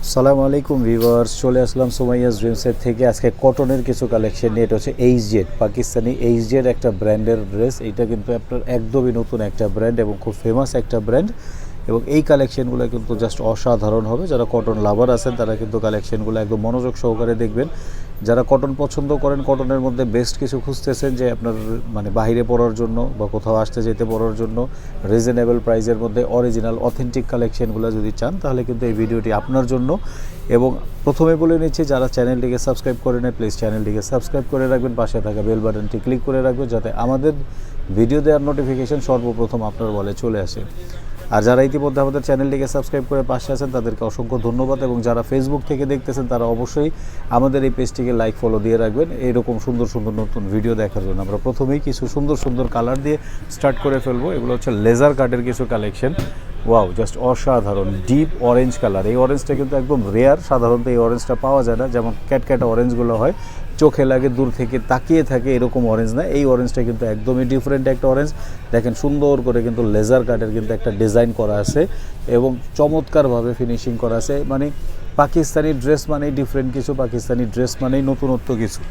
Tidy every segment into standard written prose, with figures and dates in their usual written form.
আসসালামু আলাইকুম ভিউয়ার্স, চলে আসলাম সুমাইয়াস ড্রিমসের থেকে। আজকে কটনের কিছু কালেকশন নিয়ে। এটা হচ্ছে এইচজেড, পাকিস্তানি এইচজেড একটা ব্র্যান্ডের ড্রেস। এটা কিন্তু আপনার একদমই নতুন একটা ব্র্যান্ড এবং খুব ফেমাস একটা ব্র্যান্ড। এবং এই কালেকশনগুলো কিন্তু জাস্ট অসাধারণ হবে। যারা কটন লাভার আছেন তারা কিন্তু কালেকশনগুলো একদম মনোযোগ সহকারে দেখবেন। যারা কটন পছন্দ করেন, কটনের মধ্যে বেস্ট কিছু খুঁজতেছেন যে আপনার মানে বাইরে পরার জন্য বা কোথাও আসতে যেতে পরার জন্য রিজনেবল প্রাইসের মধ্যে অরিজিনাল অথেন্টিক কালেকশনগুলো যদি চান, তাহলে কিন্তু এই ভিডিওটি আপনার জন্য। এবং প্রথমে বলে নিচ্ছি, যারা চ্যানেলটিকে সাবস্ক্রাইব করে নেয় প্লিজ চ্যানেলটিকে সাবস্ক্রাইব করে রাখবেন, পাশে থাকা বেল বাটনটি ক্লিক করে রাখবেন যাতে আমাদের ভিডিও দেওয়ার নোটিফিকেশন সর্বপ্রথম আপনার বলে চলে আসে। আর যারা ইতিমধ্যে আমাদের চ্যানেলটিকে সাবস্ক্রাইব করে পাশে আছেন তাদেরকে অসংখ্য ধন্যবাদ। এবং যারা ফেসবুক থেকে দেখতেছেন তারা অবশ্যই আমাদের এই পেজটিকে লাইক ফলো দিয়ে রাখবেন এরকম সুন্দর সুন্দর নতুন ভিডিও দেখার জন্য। আমরা প্রথমেই কিছু সুন্দর সুন্দর কালার দিয়ে স্টার্ট করে ফেলবো। এগুলো হচ্ছে লেজার কাটের কিছু কালেকশন। ওয়াও, জাস্ট অসাধারণ ডিপ অরেঞ্জ কালার। এই অরেঞ্জটা কিন্তু একদম রেয়ার, সাধারণত এই অরেঞ্জটা পাওয়া যায় না। যেমন ক্যাটক্যাট অরেঞ্জগুলো হয়, চোখে লাগে, দূর থেকে তাকিয়ে থাকে, এরকম অরেঞ্জ না। এই অরেঞ্জটা কিন্তু একদমই ডিফারেন্ট একটা অরেঞ্জ। দেখেন সুন্দর করে কিন্তু লেজার কাটের কিন্তু একটা ডিজাইন করা আছে এবং চমৎকারভাবে ফিনিশিং করা আছে। মানে পাকিস্তানি ড্রেস মানেই ডিফারেন্ট কিছু, পাকিস্তানি ড্রেস মানেই নতুনত্ব কিছু।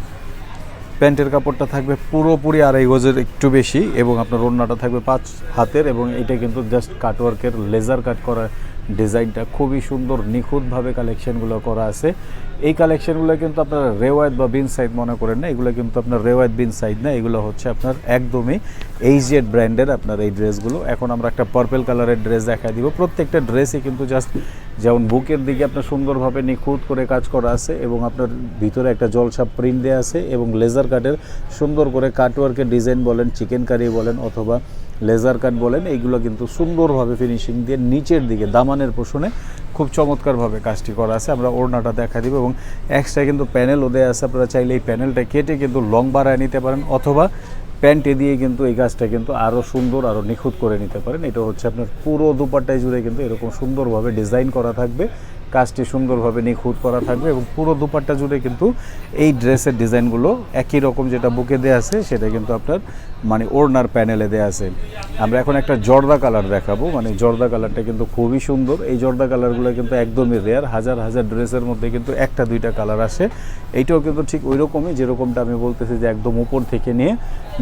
প্যান্টের কাপড়টা থাকবে পুরোপুরি আড়াই গজের একটু বেশি এবং আপনার ওড়নাটা থাকবে 5 হাতের। এবং এটা কিন্তু জাস্ট কাটওয়ার্কের লেজার কাট করা ডিজাইনটা খুবই সুন্দর, নিখুঁতভাবে কালেকশনগুলো করা আছে। এই কালেকশনগুলো কিন্তু আপনার রেওয়ায়ত বা বিন সাইড মনে করেন না, এগুলো কিন্তু আপনার রেওয়ায়ত বিন সাইড না, এগুলো হচ্ছে আপনার একদমই এইচজেড ব্র্যান্ডের আপনার এই ড্রেসগুলো। এখন আমরা একটা পার্পল কালারের ড্রেস দেখা দিব। প্রত্যেকটা ড্রেসই কিন্তু জাস্ট যেমন বুকের দিকে আপনার সুন্দরভাবে নিখুঁত করে কাজ করা আছে এবং আপনার ভিতরে একটা জলছাপ প্রিন্ট দেওয়া আছে এবং লেজার কাটের সুন্দর করে কাটওয়ার্কের ডিজাইন বলেন, চিকেন কারি বলেন অথবা লেজার কাট বলেন, এইগুলো কিন্তু সুন্দরভাবে ফিনিশিং দিয়ে নিচের দিকে দামানের পোষণে খুব চমৎকারভাবে কাজটি করা আছে। আমরা ওড়নাটা দেখা দিব এবং এক্সট্রা কিন্তু প্যানেলও দেওয়া আছে। আপনারা চাইলে এই প্যানেলটা কেটে কিন্তু লং বাড়ায় নিতে পারেন অথবা প্যান্টে দিয়ে কিন্তু এই কাজটা কিন্তু আরও সুন্দর, আরও নিখুঁত করে নিতে পারেন। এটা হচ্ছে আপনার পুরো দুপাট্টায় জুড়ে কিন্তু এরকম সুন্দরভাবে ডিজাইন করা থাকবে, কাজটি সুন্দরভাবে নিখুঁত করা থাকবে এবং পুরো দুপাট্টা জুড়ে কিন্তু এই ড্রেসের ডিজাইনগুলো একই রকম, যেটা বুকে দেওয়া আছে সেটা কিন্তু আপনার মানে ওড়নার প্যানেলে দেওয়া আছে। আমরা এখন একটা জর্দা কালার দেখাবো, মানে জর্দা কালারটা কিন্তু খুবই সুন্দর। এই জর্দা কালারগুলো কিন্তু একদমই রেয়ার, হাজার হাজার ড্রেসের মধ্যে কিন্তু একটা দুইটা কালার আসে। এইটাও কিন্তু ঠিক ওই রকমই, যেরকমটা আমি বলতেছি যে একদম উপর থেকে নিয়ে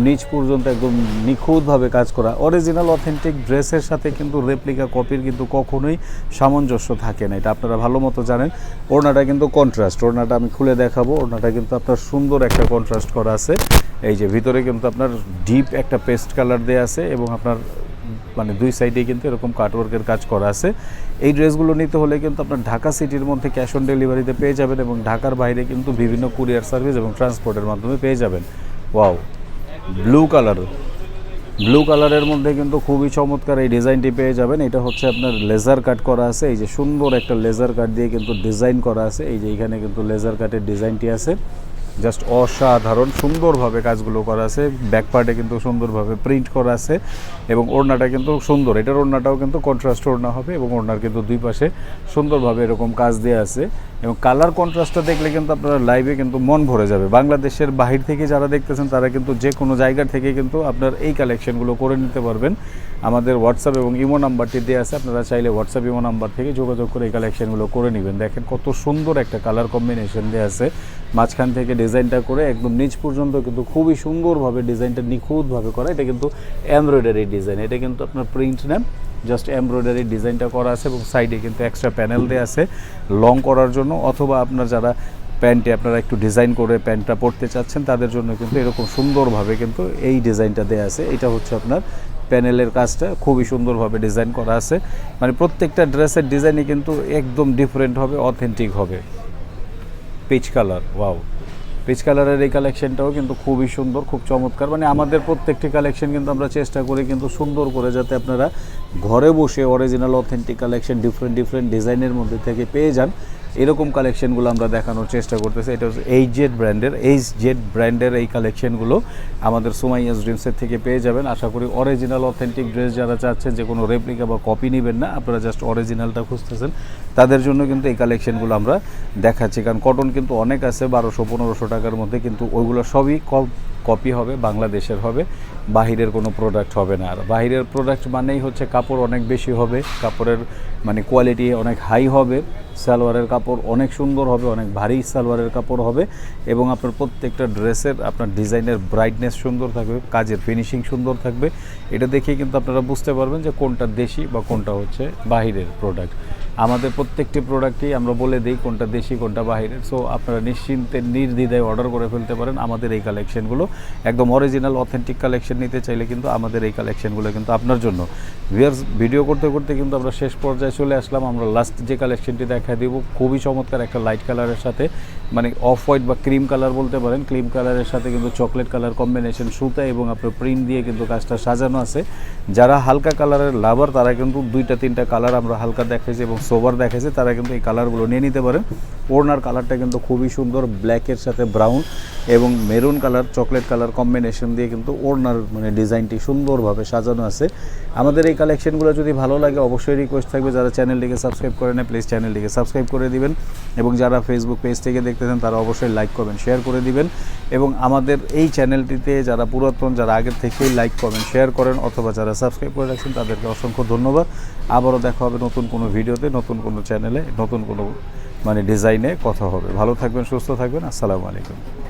নিচ পর্যন্ত একদম নিখুঁতভাবে কাজ করা। অরিজিনাল অথেন্টিক ড্রেসের সাথে কিন্তু রেপ্লিকা কপির কিন্তু কখনোই সামঞ্জস্য থাকে না, এটা আপনারা ভালো মতো জানেন। ওড়নাটা কিন্তু কন্ট্রাস্ট, ওড়নাটা আমি খুলে দেখাবো। ওড়নাটা কিন্তু আপনার সুন্দর একটা কন্ট্রাস্ট করা আছে। এই যে ভিতরে কিন্তু আপনার ডিপ একটা পেস্ট কালার দেওয়া আছে এবং আপনার মানে দুই সাইডে কিন্তু এরকম কাটওয়ার্কের কাজ করা আছে। এই ড্রেসগুলো নিতে হলে কিন্তু আপনার ঢাকা সিটির মধ্যে ক্যাশ অন ডেলিভারিতে পেয়ে যাবেন এবং ঢাকার বাইরে কিন্তু বিভিন্ন কুরিয়ার সার্ভিস এবং ট্রান্সপোর্টের মাধ্যমে পেয়ে যাবেন। ওয়াও, ব্লু কালারের মধ্যে কিন্তু খুবই চমৎকার এই ডিজাইনটি পেয়ে যাবেন। এটা হচ্ছে আপনার লেজার কাট করা আছে, এই যে সুন্দর একটা লেজার কাট দিয়ে কিন্তু ডিজাইন করা আছে। এই যে এখানে কিন্তু লেজার কাটের ডিজাইনটি আছে, জাস্ট অসাধারণ সুন্দরভাবে কাজগুলো করা আছে। ব্যাক পার্টে কিন্তু সুন্দরভাবে প্রিন্ট করা আছে এবং ওড়নাটা কিন্তু সুন্দর। এটার ওড়নাটাও কিন্তু কন্ট্রাস্ট ওড়না হবে এবং ওড়নার কিন্তু দুই পাশে সুন্দরভাবে এরকম কাজ দেওয়া আছে এবং কালার কন্ট্রাস্টটা দেখলে কিন্তু আপনারা লাইভে কিন্তু মন ভরে যাবে। বাংলাদেশের বাহির থেকে যারা দেখতেছেন তারা কিন্তু যে কোনো জায়গা থেকে কিন্তু আপনার এই কালেকশনগুলো করে নিতে পারবেন। আমাদের হোয়াটসঅ্যাপ এবং ইমো নাম্বারটি দেওয়া আছে, আপনারা চাইলে হোয়াটসঅ্যাপ ইমো নাম্বার থেকে যোগাযোগ করে এই কালেকশনগুলো করে নেবেন। দেখেন কত সুন্দর একটা কালার কম্বিনেশন দেওয়া আছে, মাঝখান থেকে ডিজাইনটা করে একদম নিচ পর্যন্ত কিন্তু খুবই সুন্দরভাবে ডিজাইনটা নিখুঁতভাবে করা। এটা কিন্তু এমব্রয়ডারি ডিজাইন, এটা কিন্তু আপনার প্রিন্ট নেন, জাস্ট এমব্রয়ডারি ডিজাইনটা করা আছে এবং সাইডে কিন্তু এক্সট্রা প্যানেল দেওয়া আছে লং করার জন্য অথবা আপনার যারা প্যান্টে আপনারা একটু ডিজাইন করে প্যান্টটা পরতে চাচ্ছেন তাদের জন্য কিন্তু এরকম সুন্দরভাবে কিন্তু এই ডিজাইনটা দেওয়া আছে। এটা হচ্ছে আপনার প্যানেলের কাজটা খুবই সুন্দরভাবে ডিজাইন করা আছে। মানে প্রত্যেকটা ড্রেসের ডিজাইনই কিন্তু একদম ডিফারেন্ট হবে, অথেন্টিক হবে। পিচ কালার, ওয়াও, পিচ কালারের এই কালেকশনটাও কিন্তু খুবই সুন্দর, খুব চমৎকার। মানে আমাদের প্রত্যেকটি কালেকশন কিন্তু আমরা চেষ্টা করি কিন্তু সুন্দর করে যাতে আপনারা ঘরে বসে অরিজিনাল অথেন্টিক কালেকশন ডিফারেন্ট ডিজাইনের মধ্যে থেকে পেয়ে যান। এরকম কালেকশনগুলো আমরা দেখানোর চেষ্টা করতেছি। এটা হচ্ছে এইচজেড ব্র্যান্ডের এই কালেকশনগুলো আমাদের সুমাইয়াস ড্রিমসের থেকে পেয়ে যাবেন। আশা করি অরিজিনাল অথেন্টিক ড্রেস যারা চাচ্ছেন, যে কোনো রেপ্লিকা বা কপি নেবেন না, আপনারা জাস্ট অরিজিনালটা খুঁজতেছেন, তাদের জন্য কিন্তু এই কালেকশনগুলো আমরা দেখাচ্ছি। কারণ কটন কিন্তু অনেক আছে 1200-1500 টাকার মধ্যে, কিন্তু ওইগুলো সবই কপি হবে, বাংলাদেশের হবে, বাহিরের কোনো প্রোডাক্ট হবে না। আর বাহিরের প্রোডাক্ট মানেই হচ্ছে কাপড় অনেক বেশি হবে, কাপড়ের মানে কোয়ালিটি অনেক হাই হবে, সালোয়ারের কাপড় অনেক সুন্দর হবে, অনেক ভারী সালোয়ারের কাপড় হবে, এবং আপনার প্রত্যেকটা ড্রেসের আপনার ডিজাইনের ব্রাইটনেস সুন্দর থাকবে, কাজের ফিনিশিং সুন্দর থাকবে। এটা দেখেই কিন্তু আপনারা বুঝতে পারবেন যে কোনটা দেশি বা কোনটা হচ্ছে বাহিরের প্রোডাক্ট। আমাদের প্রত্যেকটি প্রোডাক্টই আমরা বলে দিই কোনটা দেশি কোনটা বাহিরের। সো আপনারা নিশ্চিন্তে নির্দ্বিধায় অর্ডার করে ফেলতে পারেন আমাদের এই কালেকশনগুলো। একদম অরিজিনাল অথেন্টিক কালেকশন নিতে চাইলে কিন্তু আমাদের এই কালেকশনগুলো কিন্তু আপনার জন্য। ভিউয়ার্স, ভিডিও করতে করতে কিন্তু আমরা শেষ পর্যায়ে চলে আসলাম। আমরা লাস্ট যে কালেকশনটি দেখা দেব খুবই চমৎকার একটা লাইট কালারের সাথে, মানে অফ হোয়াইট বা ক্রিম কালার বলতে পারেন, ক্রিম কালারের সাথে কিন্তু চকলেট কালার কম্বিনেশন সুতা এবং আপনার প্রিন্ট দিয়ে কিন্তু কাজটা সাজানো আছে। যারা হালকা কালারের লাভার তারা কিন্তু 2-3টা কালার আমরা হালকা দেখাইছি এবং সোবার দেখাইছি, তারা কিন্তু এই কালারগুলো নিয়ে নিতে পারেন। ওড়নার কালারটা কিন্তু খুবই সুন্দর, ব্ল্যাকের সাথে ব্রাউন এবং maroon colour chocolate colour combination দিয়ে কিন্তু ওড়নার মানে ডিজাইনটি সুন্দরভাবে সাজানো আছে। আমাদের এই কালেকশনগুলো যদি ভালো লাগে অবশ্যই রিকোয়েস্ট থাকবে যারা চ্যানেলটিকে সাবস্ক্রাইব করে নেয় প্লিজ চ্যানেলটিকে সাবস্ক্রাইব করে দিবেন, এবং যারা ফেসবুক পেজ থেকে দেখতেছেন তারা অবশ্যই লাইক কমেন্ট শেয়ার করে দিবেন। এবং আমাদের এই চ্যানেলটিতে যারা পুরাতন, যারা আগের থেকেই লাইক কমেন্ট শেয়ার করেন অথবা যারা সাবস্ক্রাইব করে রাখছেন তাদেরকে অসংখ্য ধন্যবাদ। আবারও দেখা হবে নতুন কোনো ভিডিওতে, নতুন কোনো চ্যানেলে, নতুন কোনো মানে ডিজাইনে কথা হবে। ভালো থাকবেন, সুস্থ থাকবেন। আসসালামু আলাইকুম।